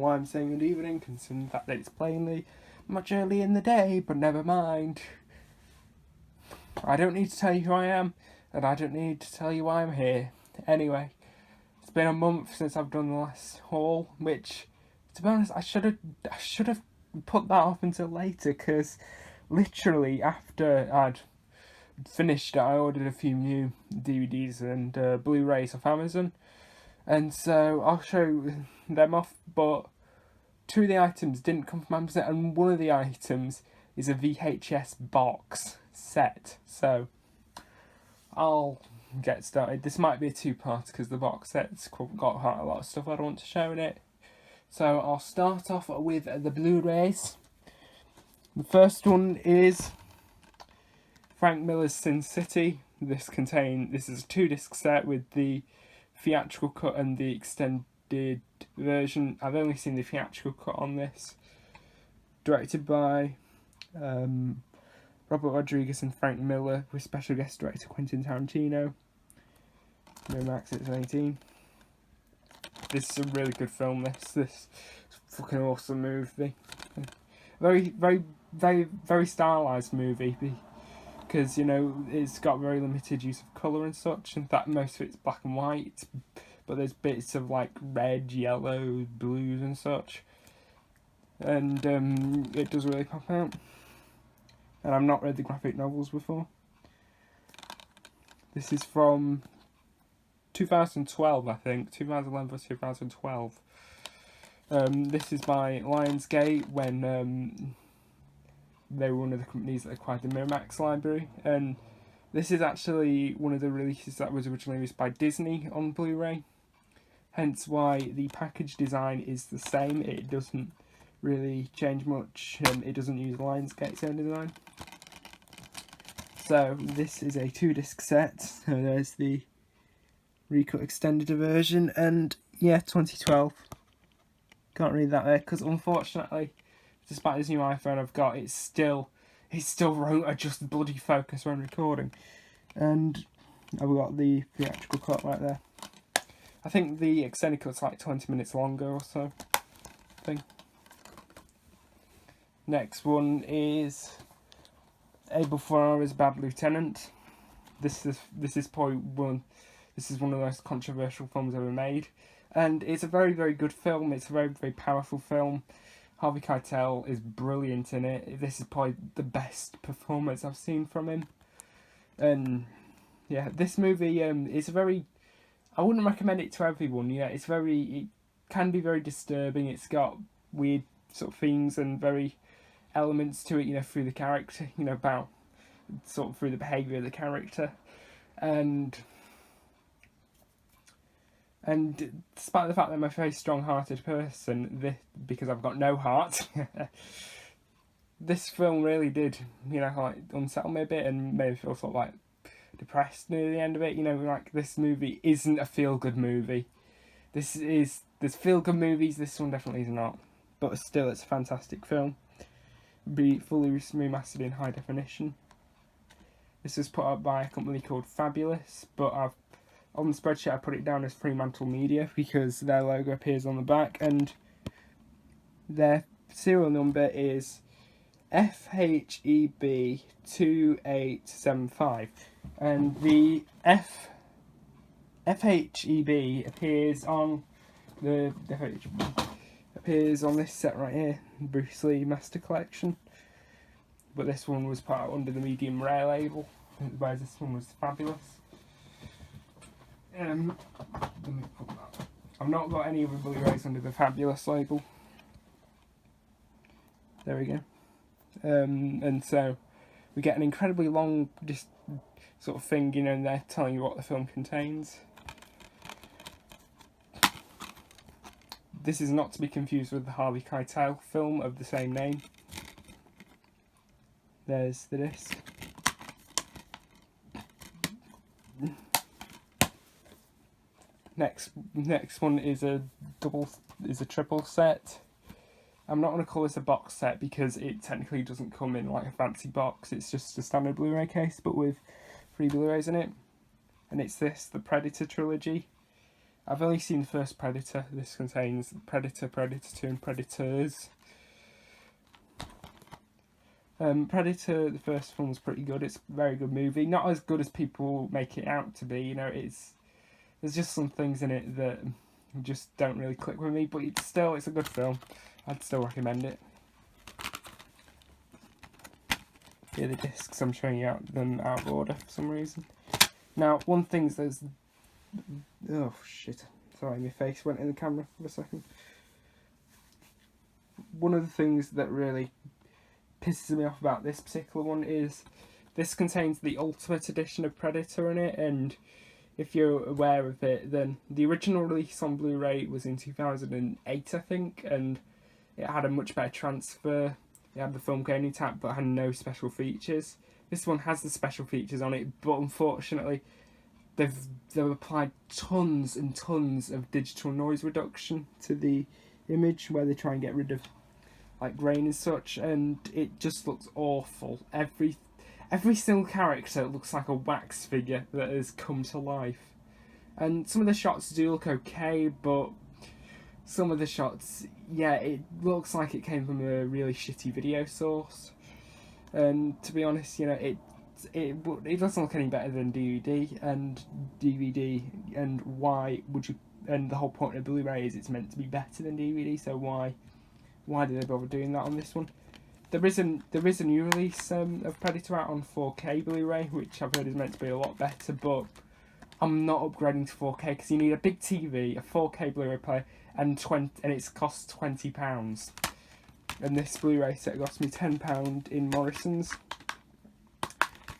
why I'm saying good evening, considering the fact that it's plainly much early in the day, but never mind. I don't need to tell you who I am, and I don't need to tell you why I'm here. Anyway, it's been a month since I've done the last haul, which, to be honest, I should have put that off until later, because literally after I'd finished it, I ordered a few new DVDs and Blu Rays off Amazon, and so I'll show them off, but two of the items didn't come from Amazon, and one of the items is a VHS box set. So I'll get started. This might be a two-part because the box set's got quite a lot of stuff I don't want to show in it. So I'll start off with the Blu-rays. The first one is Frank Miller's Sin City. This is a 2-disc set with the theatrical cut and the extended version. I've only seen the theatrical cut on this. Directed by Robert Rodriguez and Frank Miller, with special guest director Quentin Tarantino. Miramax, it's 18. This is a really good film. This is a fucking awesome movie. Very stylized movie, because, you know, it's got very limited use of colour and such, and that most of it's black and white, but there's bits of like red, yellow, blues and such, and it does really pop out. And I've not read the graphic novels before. This is from 2012, I think, 2011 or 2012. This is by Lionsgate, when they were one of the companies that acquired the Miramax library, and this is actually one of the releases that was originally released by Disney on Blu-ray, hence why the package design is the same. It doesn't really change much, it doesn't use Lionsgate's own design. So this is a 2-disc set, so there's the recut extended version, and yeah, 2012. Can't read that there, because unfortunately, despite this new iPhone I've got, it's still won't adjust bloody focus when recording. And I've got the theatrical cut right there. I think the extended cut's like 20 minutes longer or so. Next one is Abel Ferrara's Bad Lieutenant. This is one of the most controversial films ever made, and it's a very, very good film. It's a very, very powerful film. Harvey Keitel is brilliant in it. This is probably the best performance I've seen from him. And yeah, this movie is I wouldn't recommend it to everyone. Yeah, it can be very disturbing. It's got weird sort of themes and very elements to it, you know, through the character, you know, about sort of through the behaviour of the character, and despite the fact that I'm a very strong-hearted person, because I've got no heart, this film really did, you know, like unsettle me a bit and made me feel sort of like depressed near the end of it. You know, like, this movie isn't a feel-good movie. There's feel-good movies, this one definitely is not, but still, it's a fantastic film. Be fully remastered in high definition. This was put up by a company called Fabulous, but on the spreadsheet I put it down as Fremantle Media because their logo appears on the back, and their serial number is FHEB 2875, and the FHEB appears on this set right here, Bruce Lee Master Collection, but this one was put out under the medium rare label, whereas this one was Fabulous. Let me put that. I've not got any other Blu-rays under the Fabulous label. There we go. And so we get an incredibly long just sort of thing, you know, and they're telling you what the film contains. This is not to be confused with the Harvey Keitel film of the same name. There's the disc. Next one is a triple set. I'm not going to call this a box set because it technically doesn't come in like a fancy box. It's just a standard Blu-ray case, but with 3 Blu-rays in it. And it's the Predator trilogy. I've only seen the first Predator. This contains Predator, Predator 2 and Predators. Predator, the first film was pretty good. It's a very good movie. Not as good as people make it out to be. You know, there's just some things in it that just don't really click with me. But it's a good film. I'd still recommend it. Here are the discs. I'm showing you them out of order for some reason. Now, one thing there's... Oh, shit. Sorry, my face went in the camera for a second. One of the things that really pisses me off about this particular one is this contains the Ultimate Edition of Predator in it, and if you're aware of it, then the original release on Blu Ray was in 2008, I think, and it had a much better transfer. It had the film going intact but had no special features. This one has the special features on it, but unfortunately they've applied tons and tons of digital noise reduction to the image, where they try and get rid of like grain and such, and it just looks awful. Every single character looks like a wax figure that has come to life. And some of the shots do look okay, but some of the shots, yeah, it looks like it came from a really shitty video source. And to be honest, you know, it doesn't look any better than DVD, and why would you? And the whole point of Blu-ray is it's meant to be better than DVD, so why did they bother doing that on this one? There is a new release of Predator out on 4K Blu-ray, which I've heard is meant to be a lot better, but I'm not upgrading to 4K because you need a big TV, a 4K Blu-ray player, and it costs £20. And this Blu-ray set cost me £10 in Morrison's.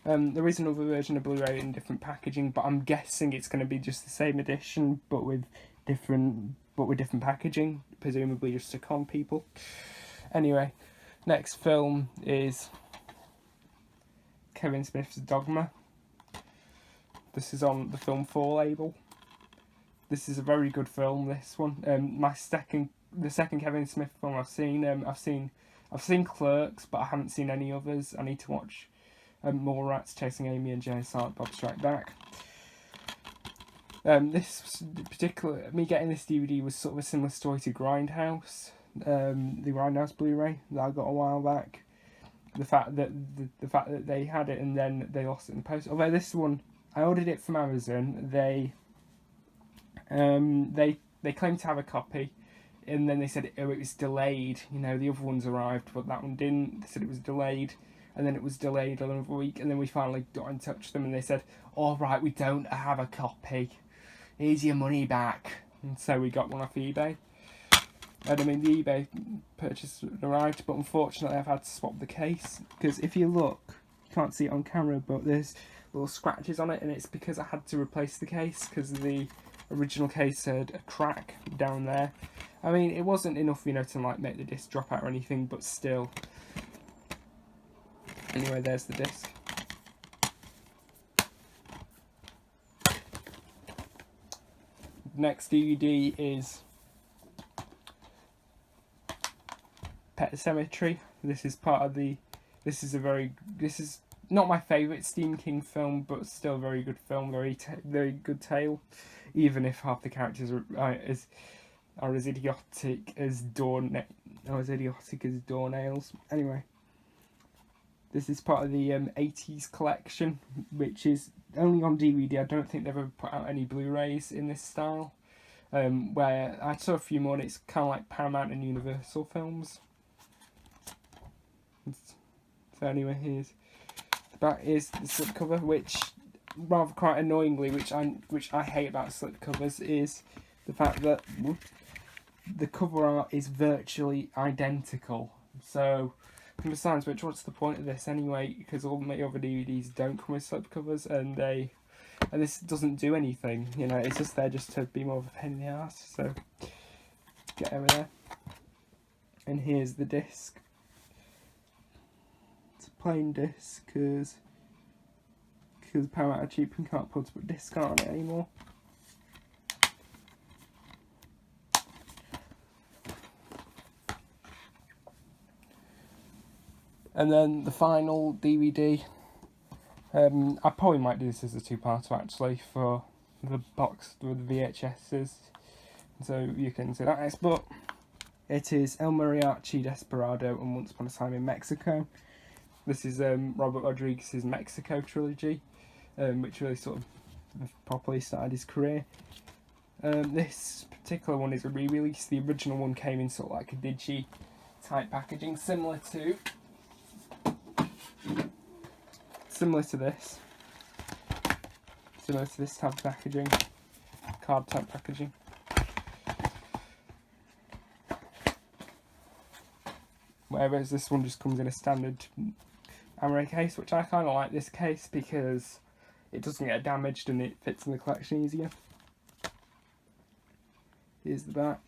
There is another version of Blu-ray in different packaging, but I'm guessing it's going to be just the same edition, but with different packaging, presumably just to con people. Anyway, next film is Kevin Smith's Dogma. This is on the Film 4 label. This is a very good film, this one. The second Kevin Smith film I've seen. I've seen Clerks, but I haven't seen any others. I need to watch more Rats Chasing Amy and Jay and Silent Bob Strike Back. This particular, me getting this DVD was sort of a similar story to Grindhouse, the Grindhouse Blu-ray that I got a while back. The fact that they had it and then they lost it in the post. Although this one, I ordered it from Amazon. They claimed to have a copy, and then they said it was delayed. You know, the other ones arrived, but that one didn't. They said it was delayed, and then it was delayed another week, and then we finally got in touch with them, and they said, "All right, we don't have a copy. Here's your money back." And so we got one off eBay. And I mean, the eBay purchase arrived, but unfortunately I've had to swap the case, because if you look, you can't see it on camera, but there's little scratches on it, and it's because I had to replace the case, because the original case had a crack down there. I mean, it wasn't enough, you know, to like make the disc drop out or anything, but still. Anyway, there's the disc. Next DVD is Pet Sematary. This is not my favourite Stephen King film, but still a very good film, very good tale, even if half the characters are as idiotic as doornails. Anyway, this is part of the 80s collection, which is only on DVD. I don't think they've ever put out any Blu-rays in this style. Where I saw a few more, and it's kind of like Paramount and Universal films. So anyway, that is the slipcover, which rather quite annoyingly, which I hate about slipcovers, is the fact that the cover art is virtually identical. So besides which, what's the point of this anyway? Because all my other DVDs don't come with slipcovers, and this doesn't do anything. You know, it's just there just to be more of a pain in the ass. So get over there. And here's the disc. It's a plain disc because Paramount are cheap and can't put a disc on it anymore. And then the final DVD. I probably might do this as a two-parter actually for the box with the VHSs, so you can see that next. But it is El Mariachi, Desperado, and Once Upon a Time in Mexico. This is Robert Rodriguez's Mexico trilogy, which really sort of properly started his career. This particular one is a re-release. The original one came in sort of like a digi type packaging, similar to this. Similar to this type of packaging, card type packaging. Whereas this one just comes in a standard Amaray case, which I kind of like this case because it doesn't get damaged and it fits in the collection easier. Here's the back.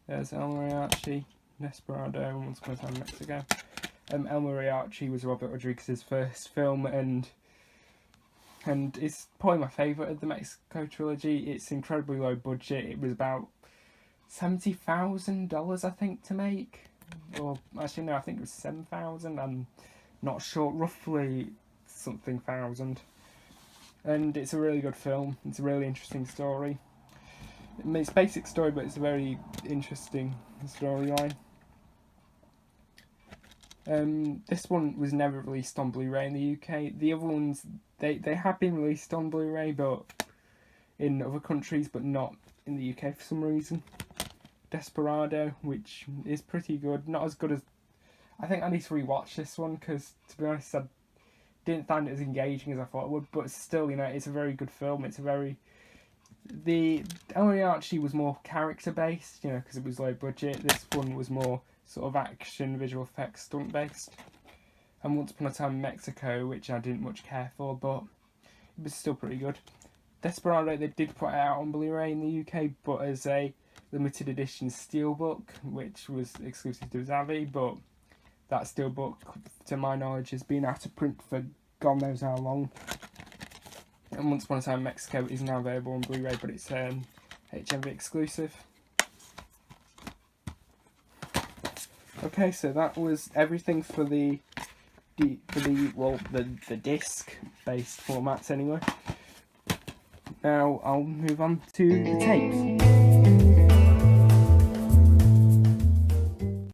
There's El Mariachi, Desperado, and Once Upon a Time in Mexico. El Mariachi was Robert Rodriguez's first film, and it's probably my favourite of the Mexico trilogy. It's incredibly low budget. It was about $70,000, I think, to make. Or actually, no, I think it was 7,000. I'm not sure. Roughly something thousand. And it's a really good film. It's a really interesting story. It's a basic story, but it's a very interesting storyline. This one was never released on Blu Ray in the UK. The other ones, they have been released on Blu Ray, but in other countries, but not in the UK for some reason. Desperado, which is pretty good. Not as good as... I think I need to rewatch this one, because, to be honest, I didn't find it as engaging as I thought it would, but still, you know, it's a very good film. It's a very... The El Mariachi was more character-based, you know, because it was low budget. This one was more sort of action, visual effects, stunt-based. And Once Upon a Time in Mexico, which I didn't much care for, but it was still pretty good. Desperado, they did put it out on Blu-ray in the UK, but as a limited edition steelbook, which was exclusive to Zavi, but that steelbook, to my knowledge, has been out of print for God knows how long. And Once Upon a Time in Mexico is now available on Blu-ray, but it's HMV exclusive. Okay, so that was everything for the disc-based formats anyway. Now I'll move on to the tapes.